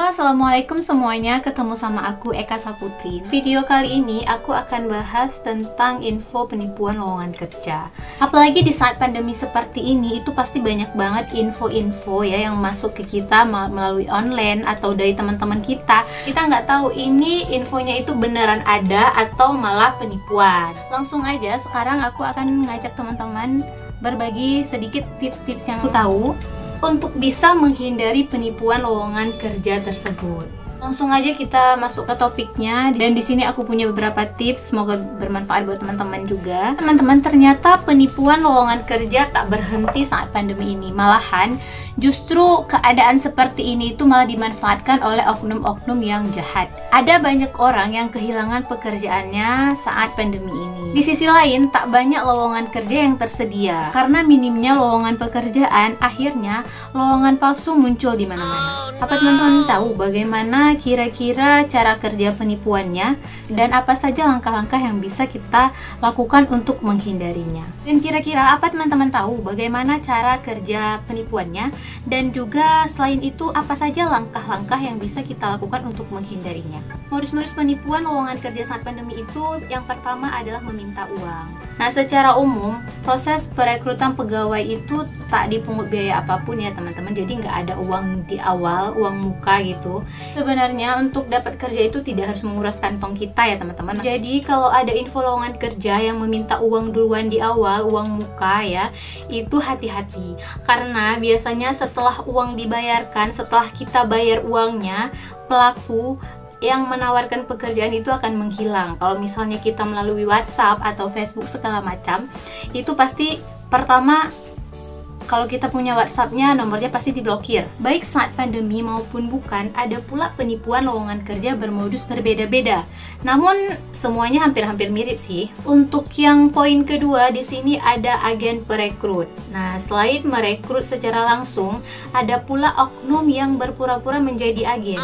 Assalamualaikum semuanya, ketemu sama aku Eka Saputri. Video kali ini aku akan bahas tentang info penipuan lowongan kerja. Apalagi di saat pandemi seperti ini, itu pasti banyak banget info-info ya yang masuk ke kita melalui online atau dari teman-teman kita. Kita nggak tahu ini infonya itu beneran ada atau malah penipuan. Langsung aja sekarang aku akan ngajak teman-teman berbagi sedikit tips-tips yang aku tahu untuk bisa menghindari penipuan lowongan kerja tersebut. Langsung aja kita masuk ke topiknya, dan di sini aku punya beberapa tips, semoga bermanfaat buat teman-teman juga. Teman-teman, ternyata penipuan lowongan kerja tak berhenti saat pandemi ini. Malahan justru keadaan seperti ini itu malah dimanfaatkan oleh oknum-oknum yang jahat. Ada banyak orang yang kehilangan pekerjaannya saat pandemi ini. Di sisi lain, tak banyak lowongan kerja yang tersedia. Karena minimnya lowongan pekerjaan, akhirnya lowongan palsu muncul di mana-mana. Apa teman-teman tahu bagaimana kira-kira cara kerja penipuannya dan apa saja langkah-langkah yang bisa kita lakukan untuk menghindarinya? Dan kira-kira apa teman-teman tahu bagaimana cara kerja penipuannya, dan juga selain itu apa saja langkah-langkah yang bisa kita lakukan untuk menghindarinya? Modus-modus penipuan lowongan kerja saat pandemi itu yang pertama adalah meminta uang. Nah, secara umum proses perekrutan pegawai itu tak dipungut biaya apapun ya teman-teman, jadi nggak ada uang di awal, uang muka gitu. Sebenarnya untuk dapat kerja itu tidak harus menguras kantong kita ya teman-teman. Jadi kalau ada info lowongan kerja yang meminta uang duluan di awal, uang muka ya, itu hati-hati. Karena biasanya setelah uang dibayarkan, setelah kita bayar uangnya, pelaku yang menawarkan pekerjaan itu akan menghilang. Kalau misalnya kita melalui WhatsApp atau Facebook segala macam, itu pasti pertama, kalau kita punya WhatsApp-nya, nomornya pasti diblokir. Baik saat pandemi maupun bukan, ada pula penipuan lowongan kerja bermodus berbeda-beda. Namun semuanya hampir-hampir mirip sih. Untuk yang poin kedua, di sini ada agen perekrut. Nah, selain merekrut secara langsung, ada pula oknum yang berpura-pura menjadi agen.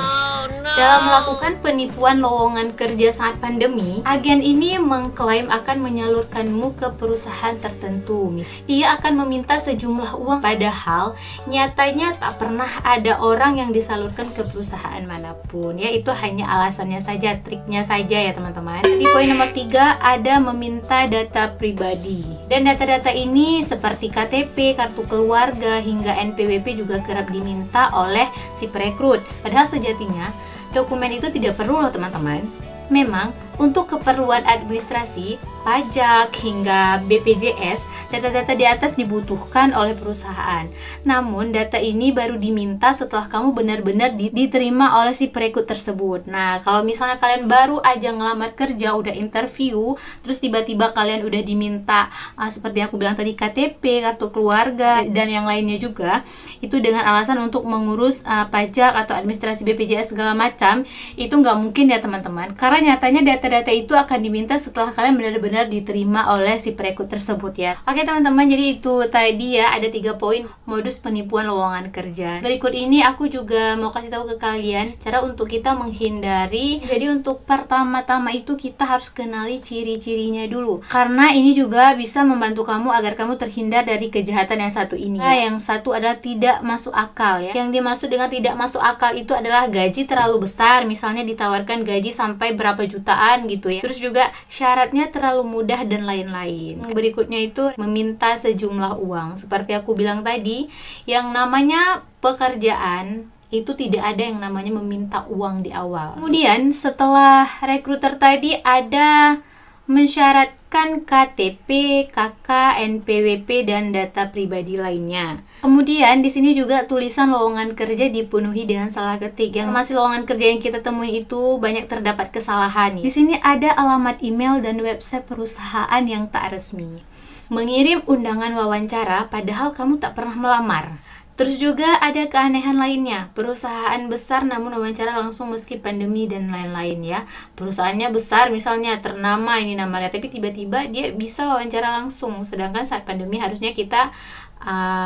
Dalam melakukan penipuan lowongan kerja saat pandemi, agen ini mengklaim akan menyalurkanmu ke perusahaan tertentu. Ia akan meminta sejumlah uang, padahal nyatanya tak pernah ada orang yang disalurkan ke perusahaan manapun ya. Itu hanya alasannya saja, triknya saja ya teman-teman. Di poin nomor 3 ada meminta data pribadi, dan data-data ini seperti KTP, kartu keluarga, hingga NPWP juga kerap diminta oleh si perekrut. Padahal sejatinya dokumen itu tidak perlu loh teman-teman. Memang untuk keperluan administrasi, pajak, hingga BPJS, data-data di atas dibutuhkan oleh perusahaan. Namun, data ini baru diminta setelah kamu benar-benar diterima oleh si perekrut tersebut. Nah, kalau misalnya kalian baru aja ngelamar kerja, udah interview, terus tiba-tiba kalian udah diminta seperti aku bilang tadi, KTP, kartu keluarga, dan yang lainnya juga, itu dengan alasan untuk mengurus pajak atau administrasi BPJS segala macam, itu nggak mungkin ya teman-teman. Karena nyatanya data-data itu akan diminta setelah kalian benar-benar diterima oleh si perekrut tersebut ya. Oke teman-teman, jadi itu tadi ya, ada 3 poin modus penipuan lowongan kerja. Berikut ini aku juga mau kasih tahu ke kalian cara untuk kita menghindari. Jadi untuk pertama-tama itu kita harus kenali ciri-cirinya dulu, karena ini juga bisa membantu kamu agar kamu terhindar dari kejahatan yang satu ini. Nah, yang satu adalah tidak masuk akal ya. Yang dimaksud dengan tidak masuk akal itu adalah gaji terlalu besar, misalnya ditawarkan gaji sampai berapa jutaan gitu ya. Terus juga syaratnya terlalu mudah dan lain-lain. Berikutnya itu meminta sejumlah uang. Seperti aku bilang tadi, yang namanya pekerjaan itu tidak ada yang namanya meminta uang di awal. Kemudian setelah rekruter tadi ada mensyaratkan KTP, KK, NPWP, dan data pribadi lainnya. Kemudian di sini juga tulisan lowongan kerja dipenuhi dengan salah ketik. Yang masih lowongan kerja yang kita temui itu banyak terdapat kesalahan. Di sini ada alamat email dan website perusahaan yang tak resmi. Mengirim undangan wawancara padahal kamu tak pernah melamar. Terus juga ada keanehan lainnya, perusahaan besar namun wawancara langsung meski pandemi dan lain-lain ya. Perusahaannya besar misalnya, ternama ini namanya, tapi tiba-tiba dia bisa wawancara langsung, sedangkan saat pandemi harusnya kita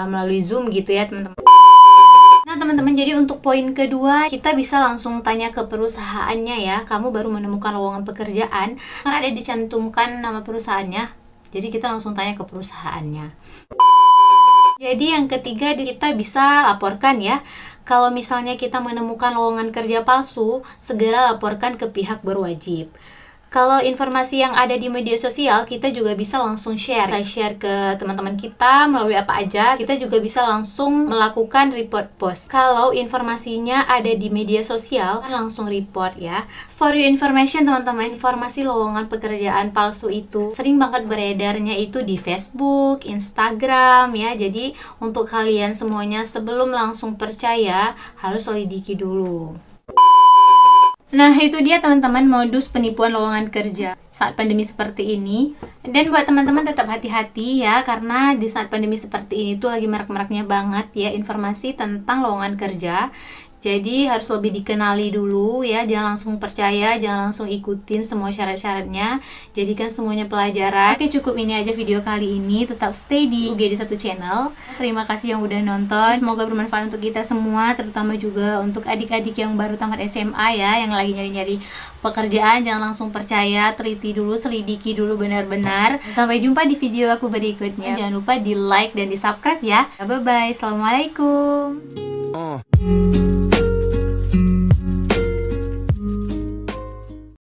melalui Zoom gitu ya teman-teman. Nah teman-teman, jadi untuk poin kedua, kita bisa langsung tanya ke perusahaannya ya. Kamu baru menemukan lowongan pekerjaan, kan ada dicantumkan nama perusahaannya, jadi kita langsung tanya ke perusahaannya. Jadi yang ketiga, kita bisa laporkan ya Kalau misalnya kita menemukan lowongan kerja palsu, segera laporkan ke pihak berwajib. Kalau informasi yang ada di media sosial, kita juga bisa langsung share. Saya share ke teman-teman kita melalui apa aja. Kita juga bisa langsung melakukan report post. Kalau informasinya ada di media sosial, langsung report ya. For your information teman-teman, informasi lowongan pekerjaan palsu itu sering banget beredarnya itu di Facebook, Instagram ya. Jadi untuk kalian semuanya sebelum langsung percaya, harus selidiki dulu. Nah, itu dia teman-teman modus penipuan lowongan kerja saat pandemi seperti ini. Dan buat teman-teman tetap hati-hati ya, karena di saat pandemi seperti ini tuh lagi marak-maraknya banget ya informasi tentang lowongan kerja. Jadi harus lebih dikenali dulu ya, jangan langsung percaya, jangan langsung ikutin semua syarat-syaratnya. Jadikan semuanya pelajaran. Oke, cukup ini aja video kali ini. Tetap stay di UGD1 channel. Terima kasih yang udah nonton. Semoga bermanfaat untuk kita semua, terutama juga untuk adik-adik yang baru tamat SMA ya, yang lagi nyari-nyari pekerjaan. Jangan langsung percaya, teliti dulu, selidiki dulu benar-benar. Sampai jumpa di video aku berikutnya. Jangan lupa di like dan di subscribe ya. Bye-bye. Assalamualaikum.